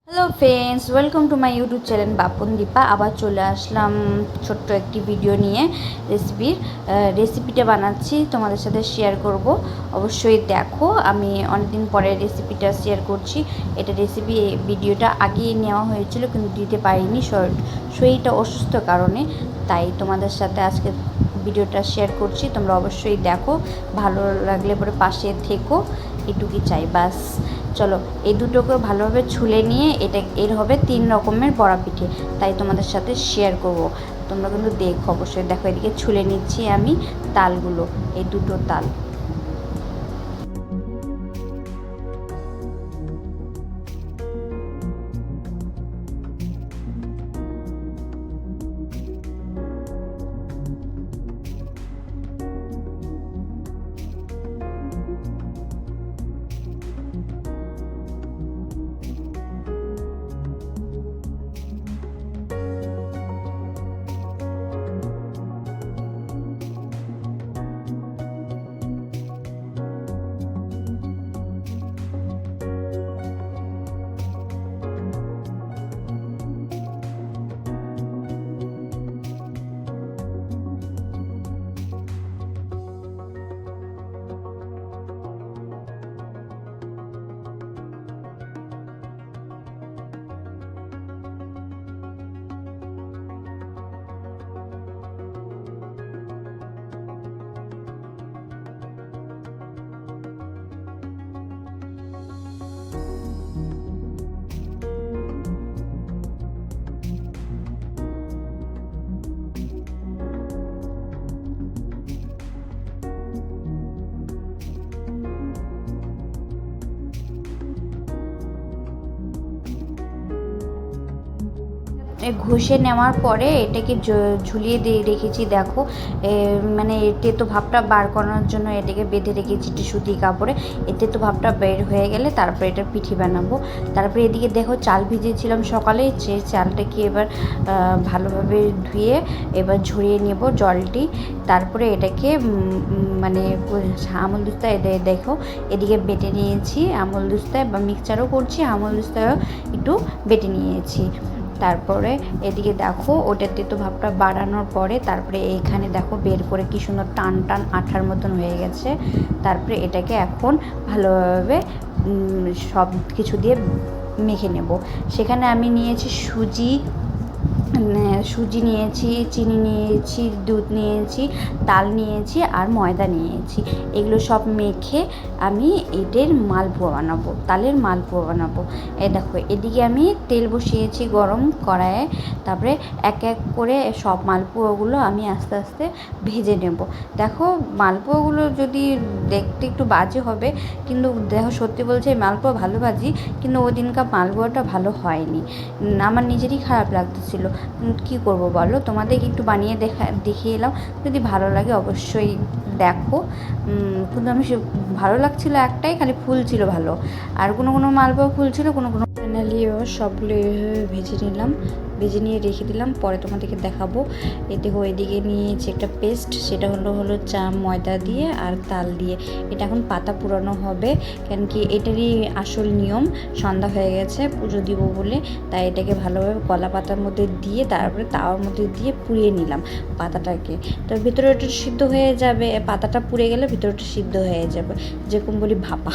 Hello friends, welcome to my YouTube channel Bapan Dipa. আবার চলে আসলাম ছোট্ট একটি ভিডিও নিয়ে। রেসিপিটা বানাচ্ছি, তোমাদের সাথে শেয়ার করব। অবশ্যই দেখো, আমি অনেকদিন পরে রেসিপিটা শেয়ার করছি। এটা ভিডিওটা আগেই নেওয়া হয়েছিল, কিন্তু দিতে পারিনি শরীরটা অসুস্থ কারণে। তাই তোমাদের সাথে আজকে ভিডিওটা শেয়ার করছি। তোমরা অবশ্যই দেখো, ভালো লাগলে পরে পাশে থেকো, এটুকুই চাই বাস। চলো, এই দুটোকে ভালোভাবে ছুলে নিয়ে এর হবে 3 রকমের বড়া পিঠে, তাই তোমাদের সাথে শেয়ার করব। তোমরা কিন্তু দেখো, অবশ্যই দেখো। এদিকে ছুলে নিচ্ছি আমি তালগুলো, এই দুটো তাল। ঘষে নেওয়ার পরে এটাকে ঝুলিয়ে দিয়ে রেখেছি। দেখো, মানে তেতো ভাবটা বার করানোর জন্য এটাকে বেঁধে রেখেছি একটি সুতি কাপড়ে। তেতো ভাবটা বের হয়ে গেলে তারপরে এটা পিঠে বানাবো। তারপরে এদিকে দেখো, চাল ভিজিয়েছিলাম সকালে, যে চালটাকে এবার ভালোভাবে ধুয়ে এবার ঝরিয়ে নেব জলটি। তারপরে এটাকে মানে আমুল দুস্তায় দেখো, এদিকে বেটে নিয়েছি আমুল দুস্তায়, বা মিক্সচারও করছি, আমুল দুস্তায়ও একটু বেটে নিয়েছি। তারপরে এদিকে দেখো, ওটার তেতো ভাবটা বাড়ানোর পরে তারপরে এইখানে দেখো বের করে কি সুন্দর টান টান আঠার মতন হয়ে গেছে। তারপরে এটাকে এখন ভালোভাবে সব কিছু দিয়ে মেখে নেব। সেখানে আমি নিয়েছি সুজি নিয়েছি, চিনি নিয়েছি, দুধ নিয়েছি, তাল নিয়েছি আর ময়দা নিয়েছি। এগুলো সব মেখে আমি এটার মালপোয়া বানাবো, তালের মালপোয়া বানাবো। এই দেখো, এদিকে আমি তেল বসিয়েছি গরম কড়াইয়ে। তারপরে এক এক করে সব মালপোয়াগুলো আমি আস্তে আস্তে ভেজে নেব। দেখো, মালপোয়াগুলো যদি দেখতে একটু বাজে হবে, কিন্তু দেখো সত্যি বলছে, এই মালপোয়া ভালো ভাজি, কিন্তু ওই দিনকার মালপোয়াটা ভালো হয়নি। আমার নিজেরই খারাপ লাগতেছিল। কী করব বলো, তোমাদেরকে একটু বানিয়ে দেখিয়ে এলাম। যদি ভালো লাগে অবশ্যই দেখো। কিন্তু আমি ভালো লাগছিলো একটাই, খালি ফুল ছিল ভালো, আর কোনো মালপোয়া ফুল ছিল, কোনো ফাইনালি সবগুলো এইভাবে ভেজে নিলাম, ভেজে নিয়ে রেখে দিলাম। পরে তোমাদেরকে দেখাবো। দেখো, এদিকে নিয়েছি একটা পেস্ট, সেটা হলো ময়দা দিয়ে আর তাল দিয়ে। এটা এখন পাতা পুরানো হবে, কেন কি এটারই আসল নিয়ম। সন্ধ্যা হয়ে গেছে, পুজো দিব বলে, তাই এটাকে ভালোভাবে কলা পাতার মধ্যে দিয়ে তারপরে তাওয়ার মধ্যে দিয়ে পুড়িয়ে নিলাম পাতাটাকে। তো ভিতরে ওটা সিদ্ধ হয়ে যাবে, পাতাটা পুড়ে গেলে ভিতরটা সিদ্ধ হয়ে যাবে, যেরকম বলি ভাপা।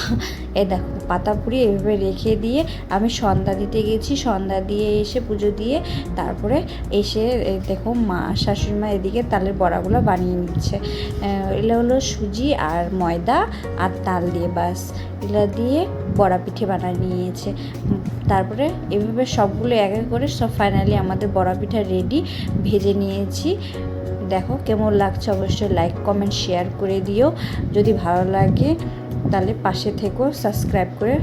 দেখো, পাতা পুড়িয়ে এভাবে রেখে দিয়ে আমি সন্ধ্যা দিতে গেছি। সন্ধ্যা দিয়ে এসে পুজো দিয়ে তারপরে এসে দেখো, মা শাশুড়ি মা এদিকে তালের বড়াগুলো বানিয়ে নিচ্ছে। এগুলো হলো সুজি আর ময়দা আর তাল দিয়ে, বাস এগুলো দিয়ে বড়া পিঠে বানিয়ে নিয়েছে। তারপরে এভাবে সবগুলো এক এক করে সব ফাইনালি আমাদের বড়া পিঠা রেডি, ভেজে নিয়েছি। দেখো কেমন লাগছে, অবশ্যই লাইক কমেন্ট শেয়ার করে দিও। যদি ভালো লাগে তাহলে পাশে থেকো, সাবস্ক্রাইব করে।